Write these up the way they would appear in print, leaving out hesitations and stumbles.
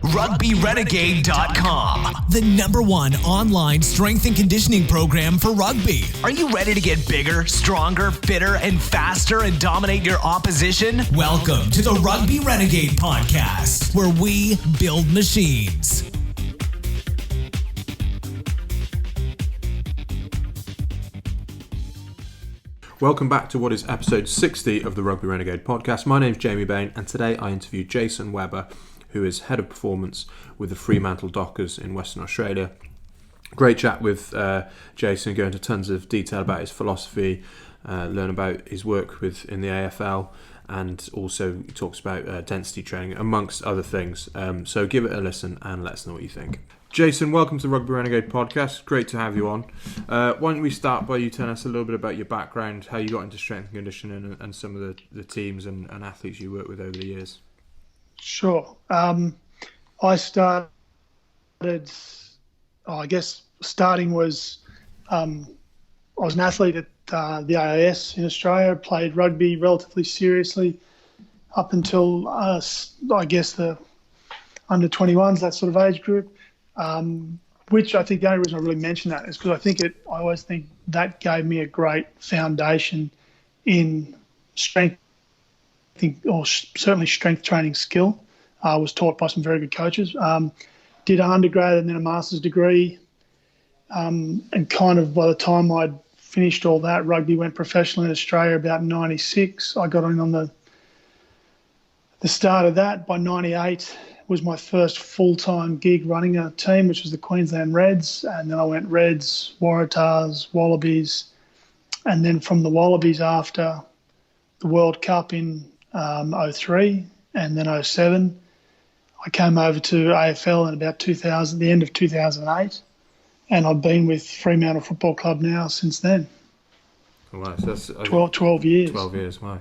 RugbyRenegade.com, the #1 online strength and conditioning program for rugby. Are you ready to get bigger, stronger, fitter, and faster and dominate your opposition? Welcome to the Rugby Renegade Podcast, where we build machines. Welcome back to what is episode 60 of the Rugby Renegade Podcast. My name's Jamie Bain, and today I interview Jason Webber, who is Head of Performance with the Fremantle Dockers in Western Australia. Great chat with Jason, go into tons of detail about his philosophy, learn about his work in the AFL, and also he talks about density training, amongst other things. So give it a listen and let us know what you think. Jason, welcome to the Rugby Renegade Podcast. Great to have you on. Why don't we start by you telling us a little bit about your background, how you got into strength and conditioning, and some of the teams and athletes you worked with over the years. Sure. I started, starting was, I was an athlete at the AIS in Australia, played rugby relatively seriously up until, the under 21s, that sort of age group. Which I think the only reason I really mention that is because I always think that gave me a great foundation in strength, certainly strength training skill. I was taught by some very good coaches. Did an undergrad and then a master's degree. And kind of by the time I'd finished all that, rugby went professional in Australia about 96. I got in on the start of that. By 98 was my first full-time gig running a team, which was the Queensland Reds. And then I went Reds, Waratahs, Wallabies. And then from the Wallabies after the World Cup in 03 and then 07, I came over to AFL in about the end of 2008. And I've been with Fremantle Football Club now since then. Wow, so that's 12 years. 12 years, wow.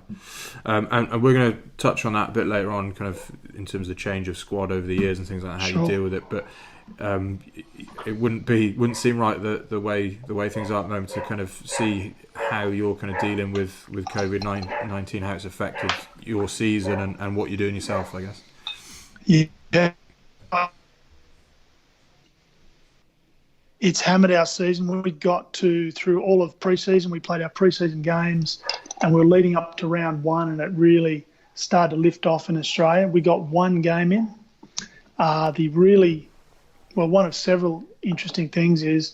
And we're going to touch on that a bit later on, kind of in terms of the change of squad over the years and things like that, how you deal with it. But it wouldn't seem right the way things are at the moment to kind of see how you're kind of dealing with COVID-19, how it's affected your season and what you're doing yourself, I guess. Yeah. It's hammered our season. When we got through all of pre-season, we played our pre-season games and we were leading up to round one and it really started to lift off in Australia. We got one game in. One of several interesting things is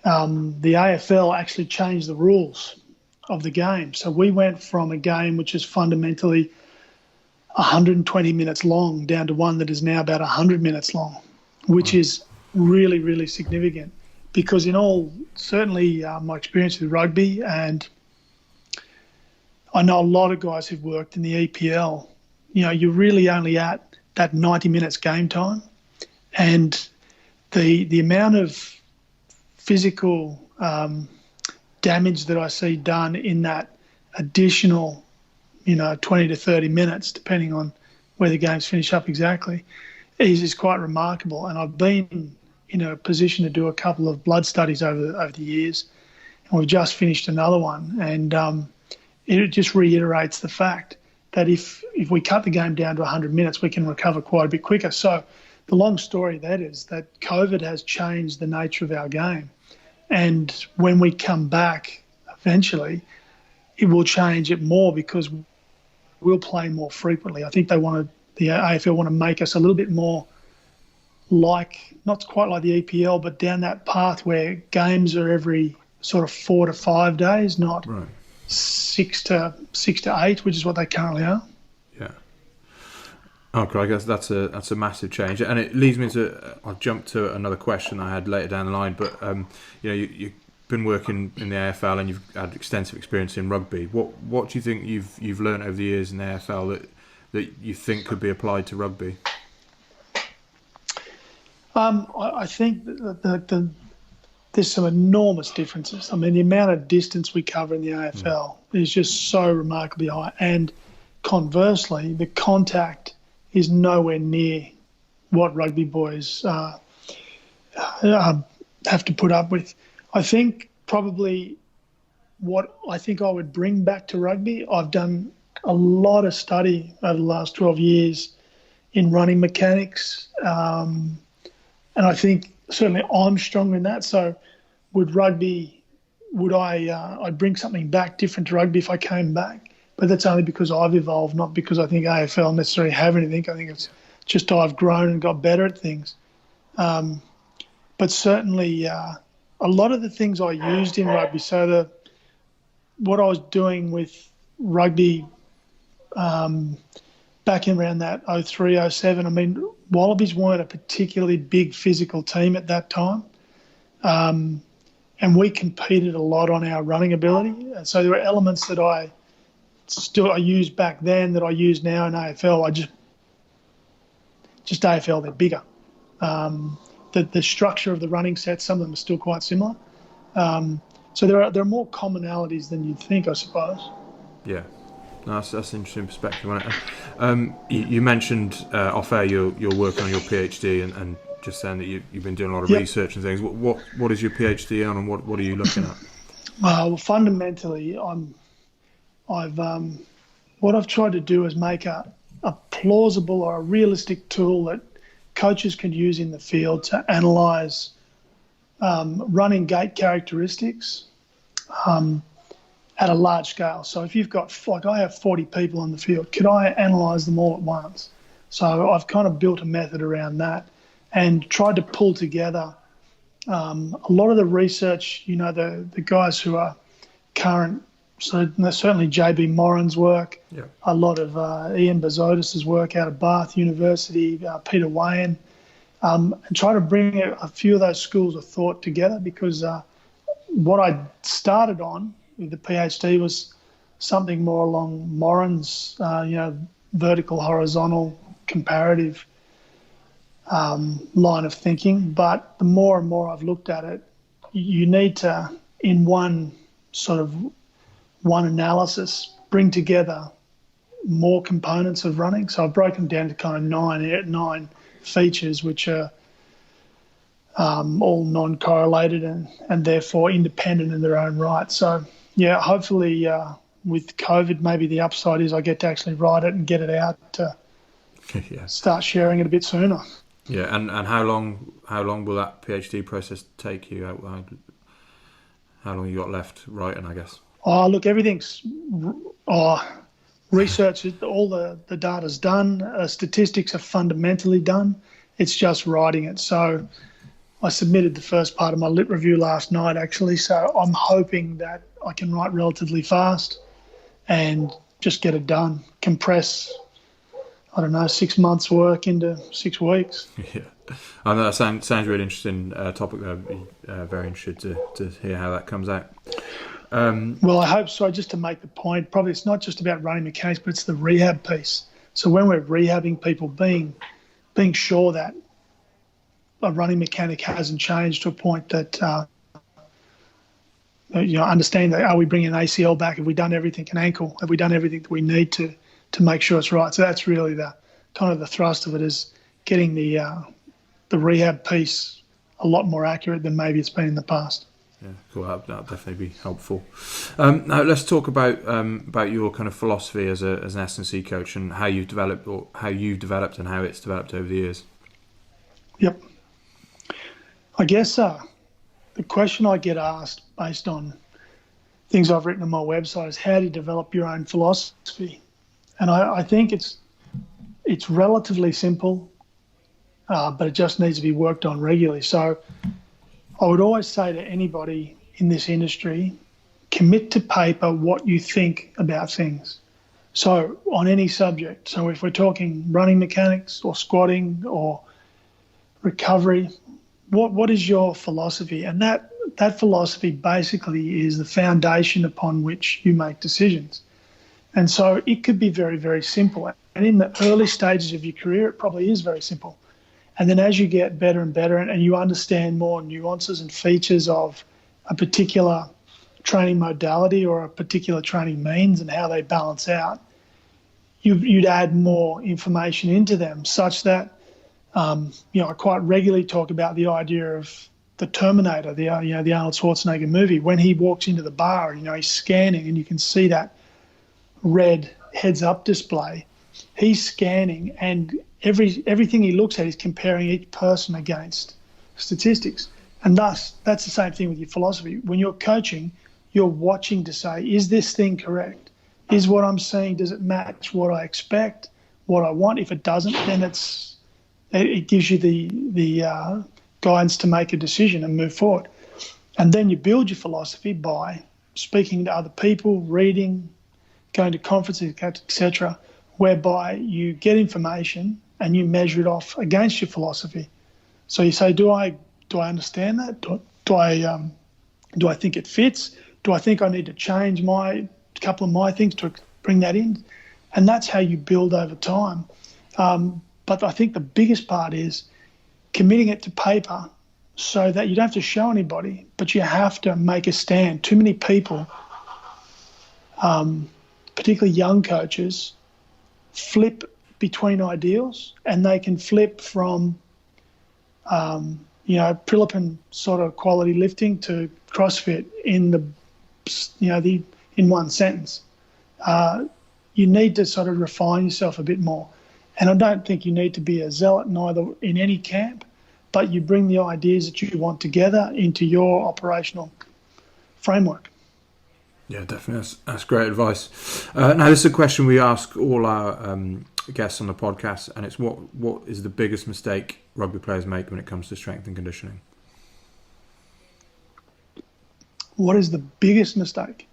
the AFL actually changed the rules of the game. So we went from a game which is fundamentally 120 minutes long down to one that is now about 100 minutes long, which is really, really significant because certainly my experience with rugby, and I know a lot of guys who've worked in the EPL, you're really only at that 90 minutes game time, and the amount of physical damage that I see done in that additional 20 to 30 minutes, depending on where the games finish up exactly, is quite remarkable. And I've been in a position to do a couple of blood studies over the years, and we've just finished another one. And it just reiterates the fact that if we cut the game down to 100 minutes, we can recover quite a bit quicker. So the long story of that is that COVID has changed the nature of our game. And when we come back eventually, it will change it more because we'll play more frequently. I think the AFL want to make us a little bit more not quite like the EPL, but down that path where games are every sort of 4 to 5 days, not 6 to 8, which is what they currently are. Yeah. Okay, I guess that's a massive change, and it leads me to. I'll jump to another question I had later down the line, but you've been working in the AFL and you've had extensive experience in rugby. What do you think you've learned over the years in the AFL that you think could be applied to rugby? I think that there's some enormous differences. I mean, the amount of distance we cover in the AFL is just so remarkably high. And conversely, the contact is nowhere near what rugby boys have to put up with. I think probably what I think I would bring back to rugby, I've done a lot of study over the last 12 years in running mechanics. And I think certainly I'm stronger in that. So would I bring something back different to rugby if I came back? But that's only because I've evolved, not because I think AFL necessarily have anything. I think it's just I've grown and got better at things. But certainly a lot of the things I used in rugby, so what I was doing with rugby back in around that 03, 07, I mean, Wallabies weren't a particularly big physical team at that time. And we competed a lot on our running ability. And so there were elements that I used back then that I use now in AFL. Just AFL, they're bigger. The structure of the running set, some of them are still quite similar. So there are more commonalities than you'd think, I suppose. Yeah, no, that's an interesting perspective. You mentioned off air you're working on your PhD and just saying that you've been doing a lot of research and things. What is your PhD on, and what are you looking at? Well, fundamentally, what I've tried to do is make a plausible or a realistic tool that coaches can use in the field to analyse running gait characteristics at a large scale. So if you've got, like I have 40 people on the field, could I analyse them all at once? So I've kind of built a method around that and tried to pull together a lot of the research, the guys who are current. So certainly JB Moran's work, a lot of Ian Bazotis' work out of Bath University, Peter Wayne, and try to bring a few of those schools of thought together, because what I started on with the PhD was something more along Moran's, vertical, horizontal, comparative line of thinking. But the more and more I've looked at it, you need to, in one analysis, bring together more components of running. So I've broken down to kind of nine features, which are all non-correlated and therefore independent in their own right. So, hopefully with COVID, maybe the upside is I get to actually write it and get it out to start sharing it a bit sooner. Yeah, and how long will that PhD process take you? How long you got left writing, I guess? Oh, look, everything's research. All the data's done. Statistics are fundamentally done. It's just writing it. So I submitted the first part of my lit review last night, actually. So I'm hoping that I can write relatively fast and just get it done. Compress, 6 months' work into 6 weeks. Yeah, I know that sounds really interesting topic. I'd be very interested to hear how that comes out. Well, I hope so. Just to make the point, probably it's not just about running mechanics, but it's the rehab piece. So when we're rehabbing people, being sure that a running mechanic hasn't changed to a point that, understanding that, are we bringing an ACL back? Have we done everything? An ankle? Have we done everything that we need to make sure it's right? So that's really the kind of the thrust of it, is getting the rehab piece a lot more accurate than maybe it's been in the past. Yeah, cool. That'll definitely be helpful. Now let's talk about your kind of philosophy as an S&C coach and how you've developed and how it's developed over the years. Yep. I guess the question I get asked based on things I've written on my website is, how do you develop your own philosophy? And I think it's relatively simple, but it just needs to be worked on regularly. So I would always say to anybody in this industry, commit to paper what you think about things. So on any subject, so if we're talking running mechanics or squatting or recovery, what is your philosophy? And that philosophy basically is the foundation upon which you make decisions. And so it could be very, very simple. And in the early stages of your career, it probably is very simple. And then as you get better and better and you understand more nuances and features of a particular training modality or a particular training means and how they balance out, you'd add more information into them, such that, I quite regularly talk about the idea of the Terminator, the Arnold Schwarzenegger movie. When he walks into the bar, he's scanning and you can see that red heads-up display. he's scanning, and everything he looks at is comparing each person against statistics. And thus, that's the same thing with your philosophy. When you're coaching, you're watching to say, is this thing correct? Is what I'm seeing, does it match what I expect, what I want? If it doesn't, then it gives you the guidance to make a decision and move forward. And then you build your philosophy by speaking to other people, reading, going to conferences, etc., whereby you get information and you measure it off against your philosophy. So you say, do I understand that? Do I think it fits? Do I think I need to change a couple of my things to bring that in? And that's how you build over time. But I think the biggest part is committing it to paper so that you don't have to show anybody, but you have to make a stand. Too many people, particularly young coaches, flip between ideals, and they can flip from, Prillipan sort of quality lifting to CrossFit in one sentence. You need to sort of refine yourself a bit more. And I don't think you need to be a zealot neither in any camp, but you bring the ideas that you want together into your operational framework. Yeah, definitely. That's great advice. Now, this is a question we ask all our guests on the podcast, and it's what is the biggest mistake rugby players make when it comes to strength and conditioning? What is the biggest mistake?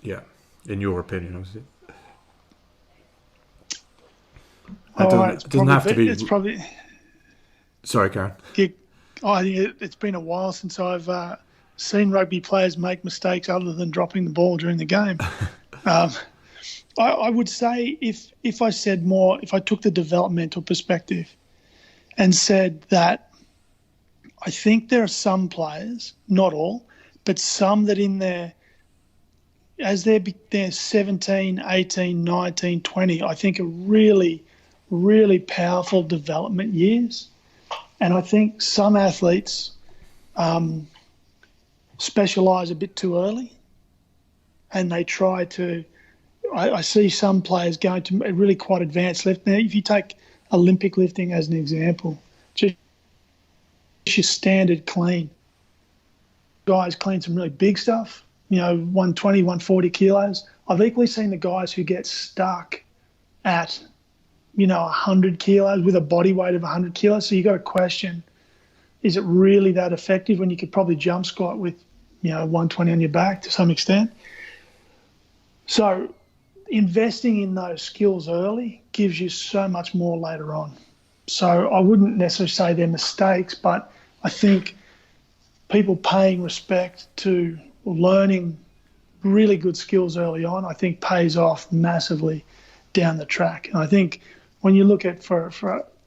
Yeah, in your opinion, obviously. It doesn't have to be. It's probably. Sorry, Karen. I think it's been a while since I've seen rugby players make mistakes other than dropping the ball during the game. I would say if I said more, if I took the developmental perspective and said that I think there are some players, not all, but some that as they're 17, 18, 19, 20, I think are really, really powerful development years. And I think some athletes specialise a bit too early, and they try to. I see some players going to really quite advanced lift. Now, if you take Olympic lifting as an example, just your standard clean. Guys clean some really big stuff, 120, 140 kilos. I've equally seen the guys who get stuck at 100 kilos with a body weight of 100 kilos. So you got to question, is it really that effective when you could probably jump squat with, 120 on your back to some extent? So investing in those skills early gives you so much more later on. So I wouldn't necessarily say they're mistakes, but I think people paying respect to learning really good skills early on, I think pays off massively down the track. And I think when you look at for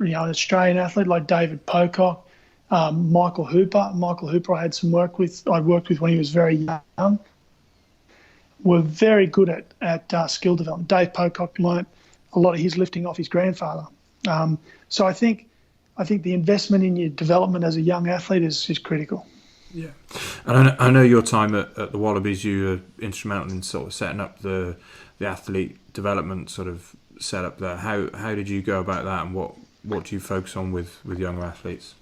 an Australian athlete like David Pocock, Michael Hooper I worked with when he was very young, were very good at skill development. Dave Pocock learnt a lot of his lifting off his grandfather. So I think the investment in your development as a young athlete is critical. Yeah, and I know your time at the Wallabies, you were instrumental in sort of setting up the athlete development sort of setup there. How did you go about that, and what do you focus on with younger athletes?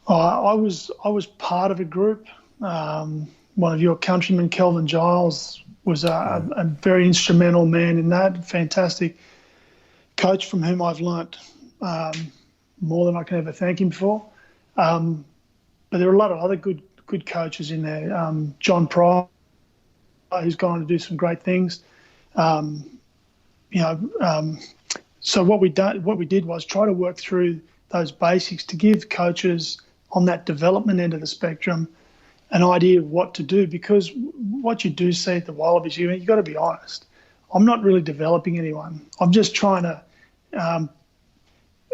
I was part of a group. One of your countrymen, Kelvin Giles, was a very instrumental man in that. Fantastic coach from whom I've learnt more than I can ever thank him for. But there are a lot of other good coaches in there. John Pryor, who's gone on to do some great things. So what we did was try to work through those basics to give coaches on that development end of the spectrum an idea of what to do, because what you do see at the Wallabies, you've got to be honest. I'm not really developing anyone. I'm just trying to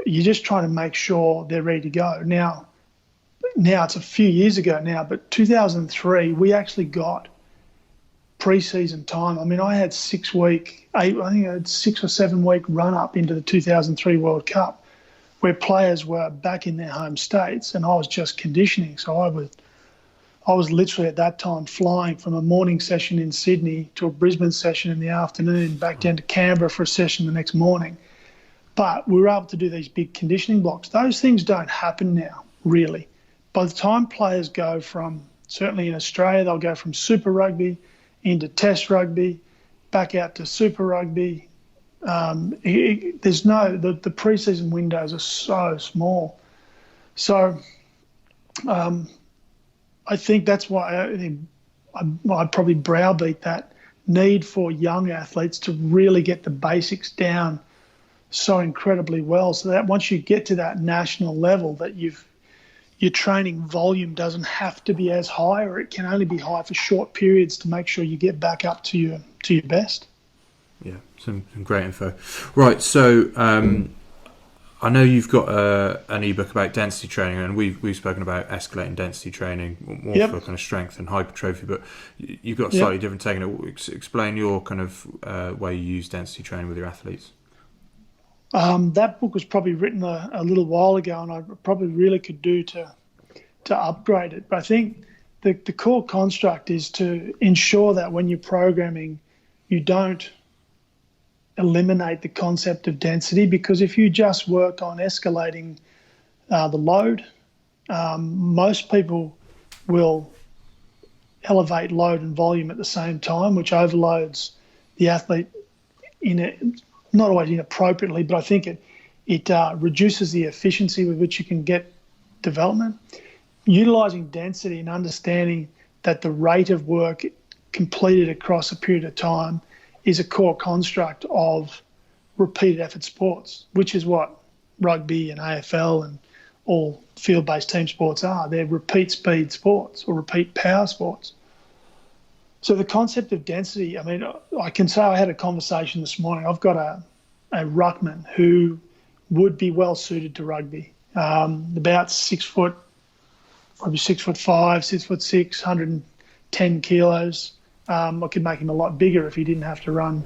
you're just trying to make sure they're ready to go. Now it's a few years ago now, but 2003, we actually got pre-season time. I mean, I had 6 or 7 week run up into the 2003 World Cup, where players were back in their home states, and I was just conditioning. So I I was literally at that time flying from a morning session in Sydney to a Brisbane session in the afternoon, back down to Canberra for a session the next morning. But we were able to do these big conditioning blocks. Those things don't happen now, really. By the time players go from, certainly in Australia, they'll go from Super Rugby into Test Rugby, back out to Super Rugby. The pre-season windows are so small. So I think that's why I'd probably browbeat that need for young athletes to really get the basics down so incredibly well, so that once you get to that national level, that your training volume doesn't have to be as high, or it can only be high for short periods to make sure you get back up to your best. Yeah, some great info. Right, so I know you've got an ebook about density training, and we've spoken about escalating density training more for kind of strength and hypertrophy, but you've got a slightly different take on it. Explain your kind of way you use density training with your athletes. That book was probably written a little while ago, and I probably really could do to upgrade it. But I think the core construct is to ensure that when you're programming, you don't eliminate the concept of density, because if you just work on escalating the load, most people will elevate load and volume at the same time, which overloads the athlete not always inappropriately, but I think it reduces the efficiency with which you can get development. Utilising density and understanding that the rate of work completed across a period of time is a core construct of repeated effort sports, which is what rugby and AFL and all field-based team sports are. They're repeat speed sports or repeat power sports. So the concept of density, I mean, I can say I had a conversation this morning. I've got a ruckman who would be well suited to rugby, about 6 foot, probably 6'5", 6'6", 110 kilos. I could make him a lot bigger if he didn't have to run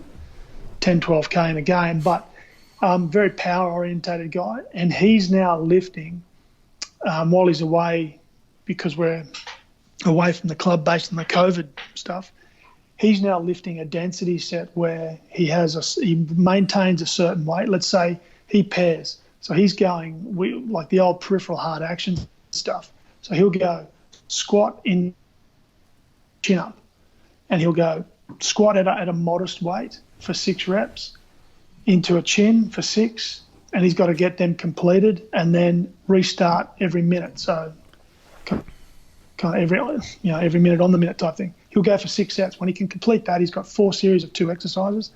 10, 12K in a game, but very power-orientated guy. And he's now lifting while he's away, because we're away from the club based on the COVID stuff. He's now lifting a density set where he maintains a certain weight. Let's say he pairs. So he's going like the old peripheral hard action stuff. So he'll go squat in, chin up, and he'll go squat at a modest weight for 6 reps, into a chin for 6, and he's got to get them completed and then restart every minute. So kind of every minute on the minute type thing. He'll go for 6 sets. When he can complete that, he's got 4 series of 2 exercises,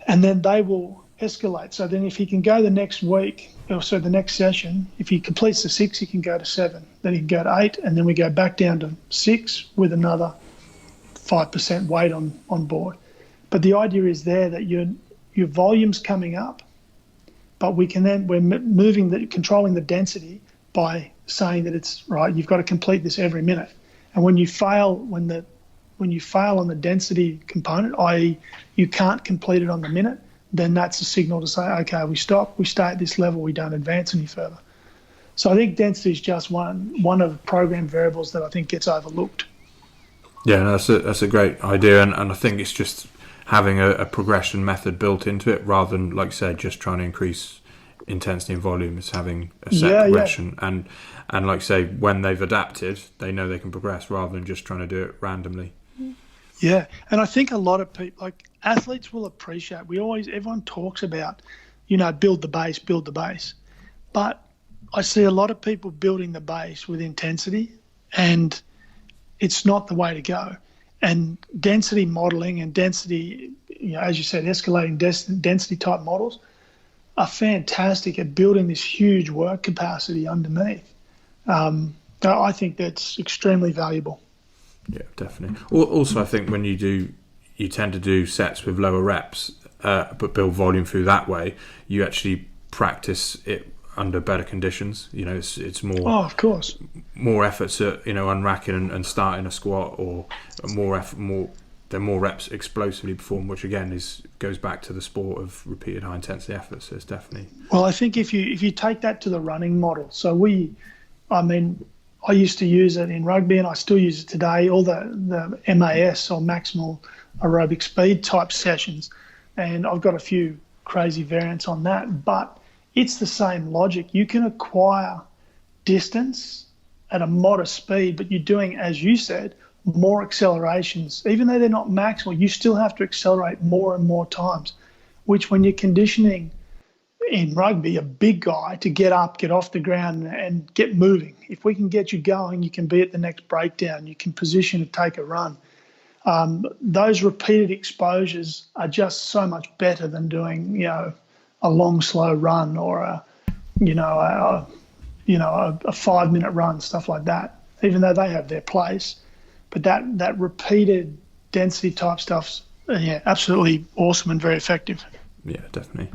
and then they will escalate. So then if he can go the next week, or so the next session, if he completes the 6, he can go to 7. Then he can go to 8, and then we go back down to 6 with another 5% weight on board. But the idea is there that your volume's coming up, but we're controlling the density by saying that it's right. You've got to complete this every minute, and when you fail on the density component, i.e., you can't complete it on the minute, then that's a signal to say, okay, we stop. We stay at this level. We don't advance any further. So I think density is just one of the program variables that I think gets overlooked. Yeah, no, that's a great idea, and I think it's just having a progression method built into it, rather than, like you said, just trying to increase intensity and volume. It's having a set progression, and like you say, when they've adapted, they know they can progress rather than just trying to do it randomly. Yeah, and I think a lot of people, like athletes, will appreciate. Everyone talks about, build the base, but I see a lot of people building the base with intensity, and it's not the way to go. And density modelling and density, as you said, escalating density type models are fantastic at building this huge work capacity underneath. I think that's extremely valuable. Yeah, definitely. Also, I think when you tend to do sets with lower reps, but build volume through that way, you actually practice it under better conditions. It's more. Oh, of course. More efforts at unracking and starting a squat, or more reps explosively performed, which again goes back to the sport of repeated high intensity efforts. So it's definitely. Well, I think if you take that to the running model, so I used to use it in rugby, and I still use it today, all the MAS or maximal aerobic speed type sessions. And I've got a few crazy variants on that, but it's the same logic. You can acquire distance at a modest speed, but you're doing, as you said, more accelerations. Even though they're not maximal, you still have to accelerate more and more times, which when you're conditioning in rugby, a big guy to get up, get off the ground and get moving. If we can get you going, you can be at the next breakdown. You can position to take a run. Those repeated exposures are just so much better than doing, a long, slow run or a 5-minute run, stuff like that, even though they have their place. But that repeated density type stuff's, absolutely awesome and very effective. Yeah, definitely.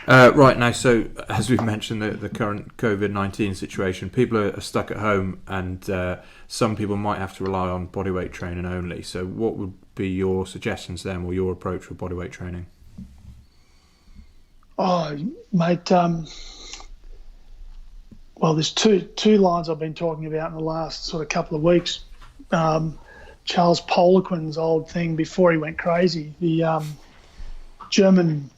Right now, so as we've mentioned, the current COVID-19 situation, people are stuck at home, and some people might have to rely on bodyweight training only. So what would be your suggestions then, or your approach for bodyweight training? Oh, mate, well, there's two lines I've been talking about in the last sort of couple of weeks. Charles Poliquin's old thing before he went crazy, the German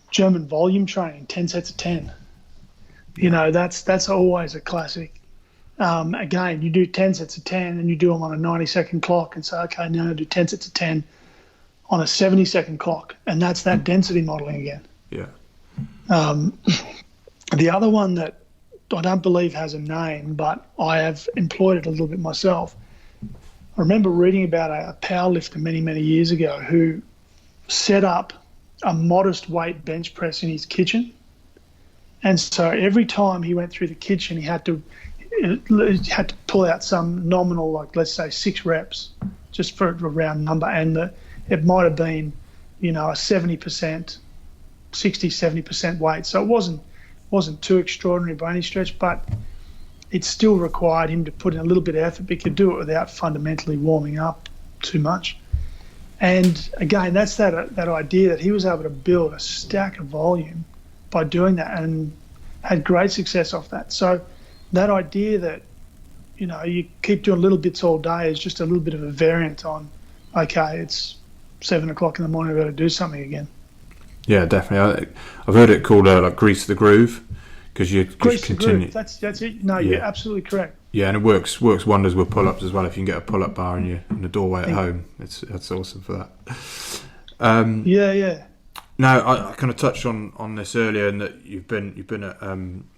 volume training, 10 sets of 10. That's always a classic. Again, you do 10 sets of 10 and you do them on a 90-second clock and say, okay, now I do 10 sets of 10 on a 70-second clock. And that's that density modeling again. Yeah. The other one that I don't believe has a name, but I have employed it a little bit myself. I remember reading about a powerlifter many, many years ago who set up a modest weight bench press in his kitchen. And so every time he went through the kitchen, he had to pull out some nominal, like let's say 6 reps, just for a round number. And it might have been, a 70%, 60, 70% weight. So it wasn't too extraordinary by any stretch, but it still required him to put in a little bit of effort, but he could do it without fundamentally warming up too much. And again, that's that idea that he was able to build a stack of volume by doing that and had great success off that. So that idea that, you keep doing little bits all day is just a little bit of a variant on, okay, it's 7 o'clock in the morning, I've got to do something again. Yeah, definitely. I've heard it called like grease the groove, because you continue. That's it. No, yeah. You're absolutely correct. Yeah, and it works wonders with pull-ups as well. If you can get a pull-up bar in the doorway at home, that's awesome for that. Yeah. Now, I kind of touched on this earlier, and that you've been at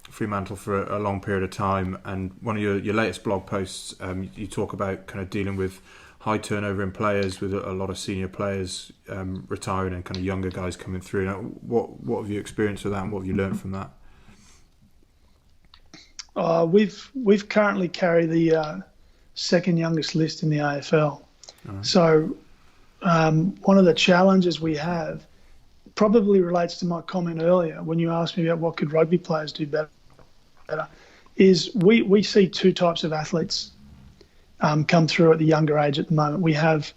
Fremantle for a long period of time, and one of your latest blog posts, you talk about kind of dealing with high turnover in players, with a lot of senior players retiring and kind of younger guys coming through. Now, what have you experienced with that, and what have you learned from that? We've currently carried the second youngest list in the AFL. Right. So one of the challenges we have probably relates to my comment earlier when you asked me about what could rugby players do better, is we see two types of athletes come through at the younger age at the moment. We have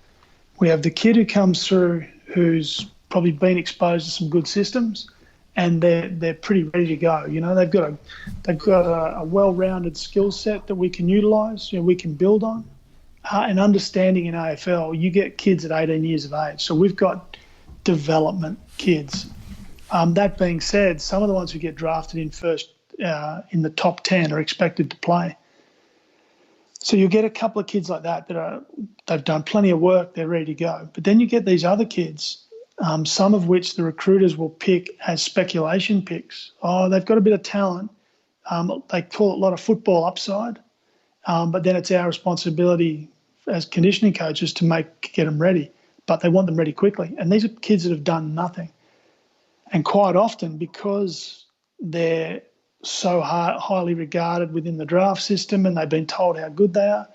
the kid who comes through who's probably been exposed to some good systems, and they're pretty ready to go. They've got a well-rounded skill set that we can utilise, we can build on. And understanding in AFL, you get kids at 18 years of age. So we've got development kids. That being said, some of the ones who get drafted in first in the top 10 are expected to play. So you'll get a couple of kids like that they've done plenty of work, they're ready to go. But then you get these other kids, some of which the recruiters will pick as speculation picks. Oh, they've got a bit of talent. They call it a lot of football upside. But then it's our responsibility as conditioning coaches to get them ready. But they want them ready quickly. And these are kids that have done nothing. And quite often, because they're so highly regarded within the draft system and they've been told how good they are,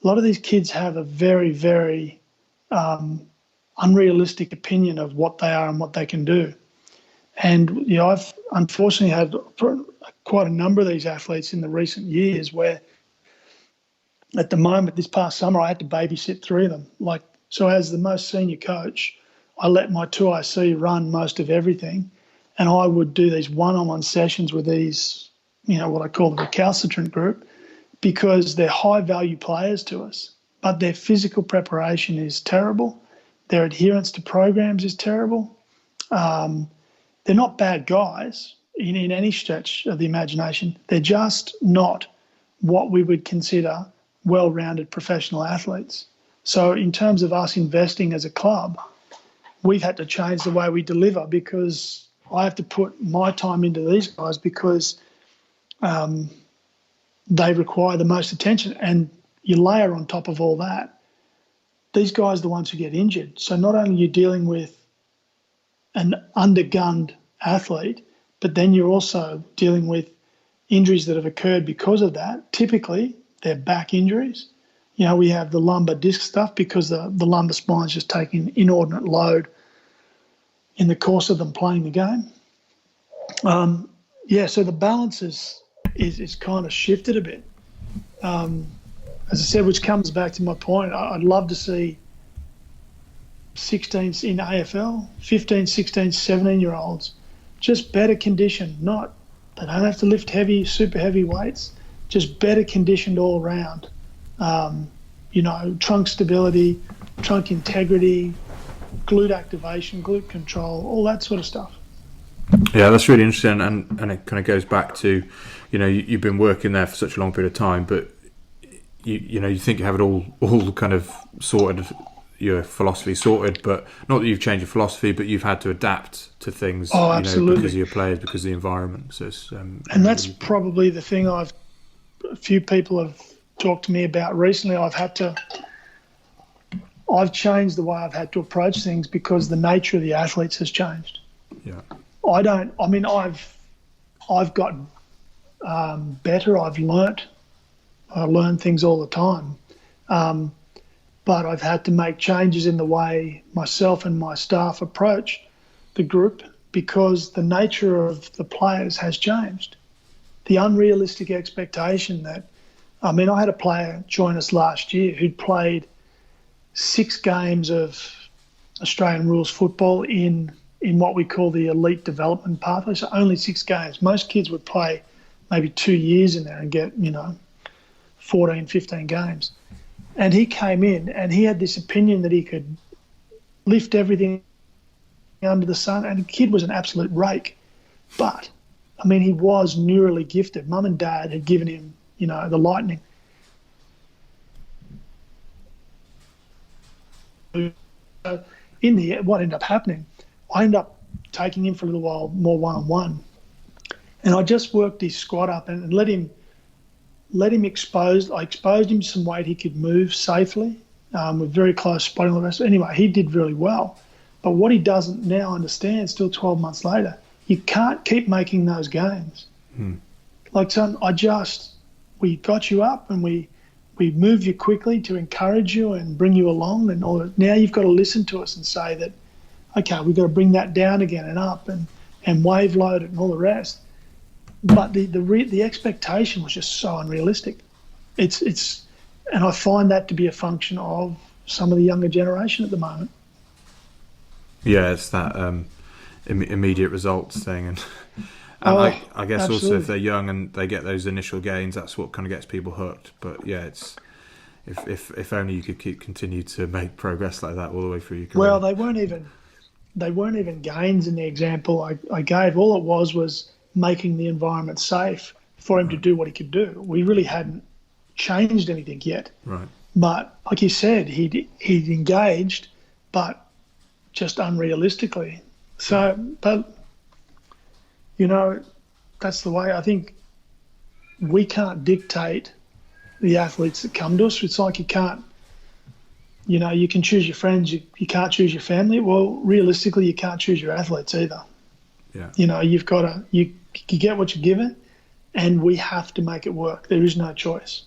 a lot of these kids have a very, very unrealistic opinion of what they are and what they can do. And I've unfortunately had quite a number of these athletes in the recent years where at the moment, this past summer, I had to babysit 3 of them. So as the most senior coach, I let my 2IC run most of everything, and I would do these one-on-one sessions with these, what I call the recalcitrant group, because they're high-value players to us, but their physical preparation is terrible. Their adherence to programs is terrible. They're not bad guys in any stretch of the imagination. They're just not what we would consider well-rounded professional athletes. So in terms of us investing as a club, we've had to change the way we deliver, because I have to put my time into these guys because they require the most attention. And you layer on top of all that, these guys are the ones who get injured. So not only are you dealing with an undergunned athlete, but then you're also dealing with injuries that have occurred because of that. Typically, they're back injuries. You know, we have the lumbar disc stuff because the lumbar spine's just taking inordinate load in the course of them playing the game. So the balance is kind of shifted a bit. As I said, which comes back to my point, I'd love to see 16s in AFL, 15, 16, 17-year-olds, just better conditioned. They don't have to lift super heavy weights, just better conditioned all around. Trunk stability, trunk integrity, glute activation, glute control, all that sort of stuff. Yeah, that's really interesting, and it kind of goes back to, you've been working there for such a long period of time, but you think you have it all kind of sorted, your philosophy sorted, but not that you've changed your philosophy, but you've had to adapt to things, absolutely. Because of your players, because of the environment. So it's, and that's probably the thing a few people have talked to me about recently. I've changed the way I've had to approach things because the nature of the athletes has changed. Yeah. I've gotten better. I learn things all the time. But I've had to make changes in the way myself and my staff approach the group because the nature of the players has changed. The unrealistic expectation that, I had a player join us last year who'd played 6 games of Australian rules football in what we call the elite development pathway, so only 6 games. Most kids would play maybe 2 years in there and get, 14, 15 games. And he came in and he had this opinion that he could lift everything under the sun, and the kid was an absolute rake. But, he was neurally gifted. Mum and Dad had given him, the lightning. So in the end, what ended up happening, I ended up taking him for a little while more one-on-one. And I just worked his squat up and let him exposed. I exposed him to some weight he could move safely with very close spotting all the rest. Anyway, he did really well. But what he doesn't now understand, still 12 months later, you can't keep making those gains. Like, son, we got you up and we moved you quickly to encourage you and bring you along. And now you've got to listen to us and say that, okay, we've got to bring that down again and up and wave load it and all the rest. But the expectation was just so unrealistic. It's and I find that to be a function of some of the younger generation at the moment. Yeah, it's that immediate results thing, and I guess absolutely. Also if they're young and they get those initial gains, that's what kind of gets people hooked. But yeah, it's if only you could continue to make progress like that all the way through your career. Well, they weren't even gains in the example I gave. All it was making the environment safe for him to do what he could do. We really hadn't changed anything yet. Right. But like you said, he'd engaged, but just unrealistically. So, but, that's the way. I think we can't dictate the athletes that come to us. It's like you can't, you can choose your friends, you can't choose your family. Well, realistically, you can't choose your athletes either. Yeah. You've got to, you get what you're given, and we have to make it work. There is no choice.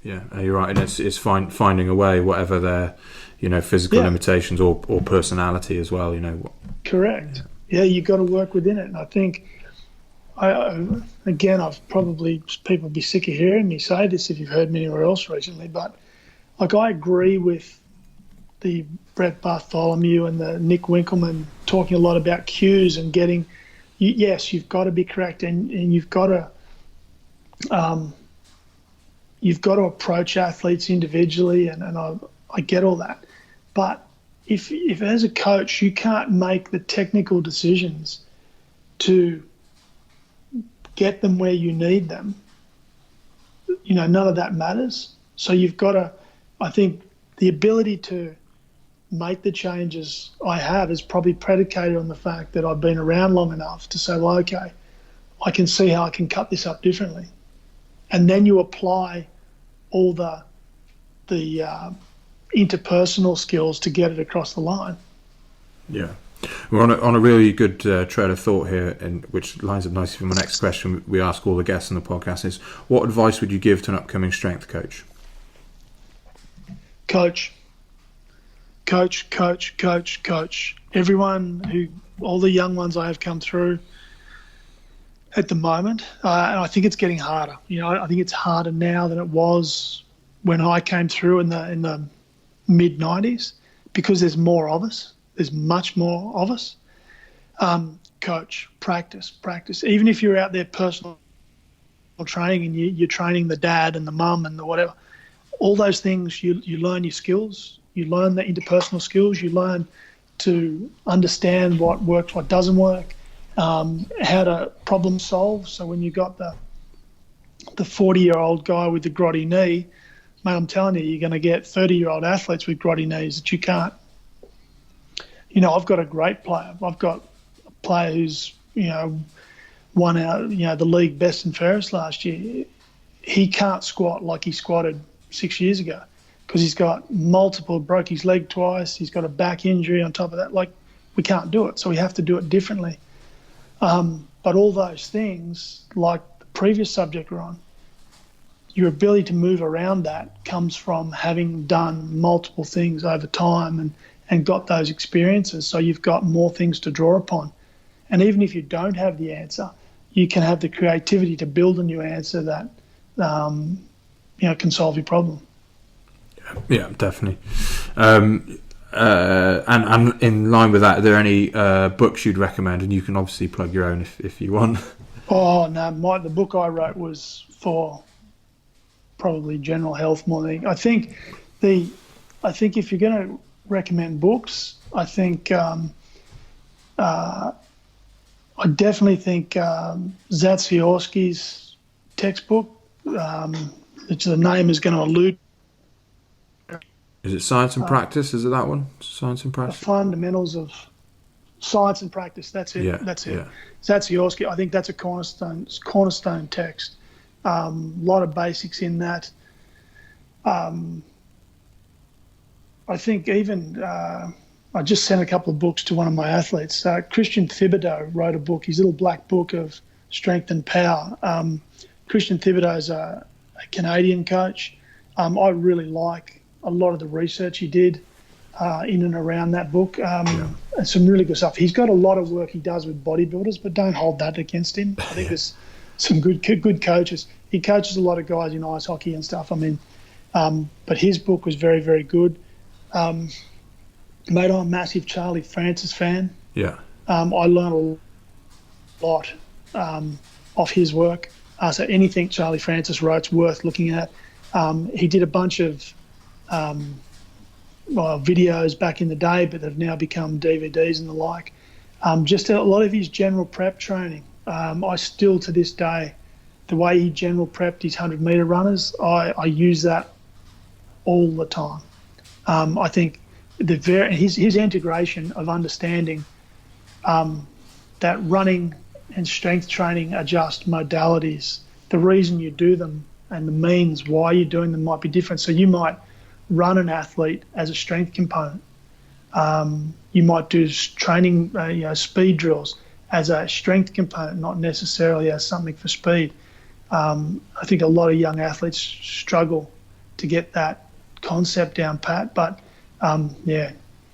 Yeah, you're right. And it's finding a way, whatever their, physical limitations or personality as well, Correct. Yeah, you've got to work within it. And I think, I've probably, people be sick of hearing me say this if you've heard me anywhere else recently, but I agree with the Brett Bartholomew and the Nick Winkelman talking a lot about cues and getting, yes, you've got to be correct and you've got to you've got to approach athletes individually, and I get all that. But if as a coach you can't make the technical decisions to get them where you need them, none of that matters. So you've got to, I think the ability to make the changes I have is probably predicated on the fact that I've been around long enough to say, well, okay, I can see how I can cut this up differently. And then you apply all the interpersonal skills to get it across the line. Yeah. We're on a really good trail of thought here, and which lines up nicely for my next question we ask all the guests on the podcast is, what advice would you give to an upcoming strength coach? Coach. All the young ones I have come through at the moment, and I think it's getting harder. I think it's harder now than it was when I came through in the mid-90s, because there's more of us. There's much more of us. Coach, practice. Even if you're out there personal training and you're training the dad and the mum and the whatever, all those things, you learn your skills. You learn the interpersonal skills. You learn to understand what works, what doesn't work, how to problem solve. So when you got the 40-year-old guy with the grotty knee, mate, I'm telling you, you're going to get 30-year-old athletes with grotty knees that you can't. I've got a great player. I've got a player who's, won out, the league best and fairest last year. He can't squat like he squatted 6 years ago because he's got broke his leg twice. He's got a back injury on top of that. Like, we can't do it, so we have to do it differently. But all those things, like the previous subject we're on, your ability to move around that comes from having done multiple things over time and got those experiences, so you've got more things to draw upon. And even if you don't have the answer, you can have the creativity to build a new answer that can solve your problem. Yeah, definitely. And in line with that, are there any books you'd recommend? And you can obviously plug your own if you want. Oh no, the book I wrote was for probably general health more than I think. I think if you're going to recommend books, I think I definitely think Zatsiorsky's textbook, which the name is going to elude. Is it Science and Practice? Is it that one? Science and Practice? The Fundamentals of Science and Practice. That's it. Yeah, that's it. Yeah. Zatsiorsky, I think that's a cornerstone text. A lot of basics in that. I think even I just sent a couple of books to one of my athletes. Christian Thibodeau wrote a book, his little black book of strength and power. Christian Thibodeau is a Canadian coach. I really like a lot of the research he did in and around that book. And some really good stuff. He's got a lot of work he does with bodybuilders, but don't hold that against him. I think there's some good coaches. He coaches a lot of guys in ice hockey and stuff. But his book was very, very good. Mate, I'm a massive Charlie Francis fan. Yeah. I learned a lot off his work. So anything Charlie Francis wrote's worth looking at. He did a bunch of videos back in the day, but they've now become DVDs and the like. Just a lot of his general prep training. I still, to this day, the way he general prepped his 100-metre runners, I use that all the time. I think his integration of understanding that running and strength training are just modalities. The reason you do them and the means why you're doing them might be different. So you might run an athlete as a strength component. You might do training, speed drills as a strength component, not necessarily as something for speed. I think a lot of young athletes struggle to get that concept down pat, but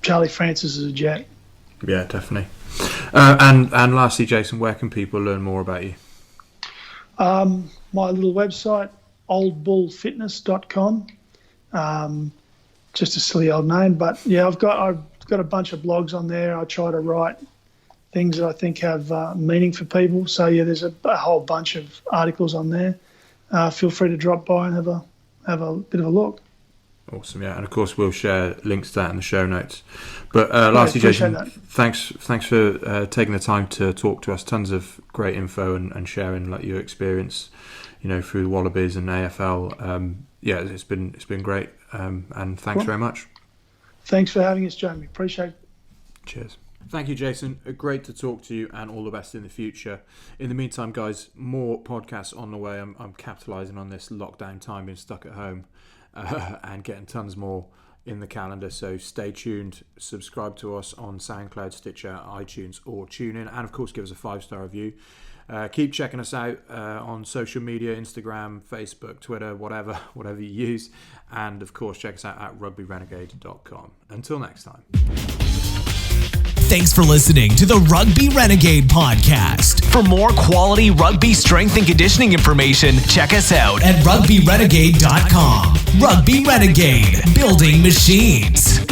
Charlie Francis is a jet. Yeah, definitely. And lastly, Jason, where can people learn more about you? My little website, oldbullfitness.com. Just a silly old name, but yeah, I've got a bunch of blogs on there. I try to write things that I think have meaning for people. So yeah, there's a whole bunch of articles on there. Feel free to drop by and have a bit of a look. Awesome, yeah, and of course we'll share links to that in the show notes. But lastly, Jason, thanks for taking the time to talk to us. Tons of great info and sharing like your experience, through the Wallabies and AFL. It's been great, and thanks very much. Thanks for having us, Jamie. Appreciate it. Cheers. Thank you, Jason. Great to talk to you, and all the best in the future. In the meantime, guys, more podcasts on the way. I'm capitalising on this lockdown time, being stuck at home. And getting tons more in the calendar, so stay tuned. Subscribe to us on SoundCloud, Stitcher, iTunes, or TuneIn, and of course give us a 5-star review. Keep checking us out on social media, Instagram, Facebook, Twitter, whatever you use, and of course check us out at rugbyrenegade.com. Until next time. Thanks for listening to the Rugby Renegade Podcast. For more quality rugby strength and conditioning information, check us out at rugbyrenegade.com. Rugby Renegade, building machines.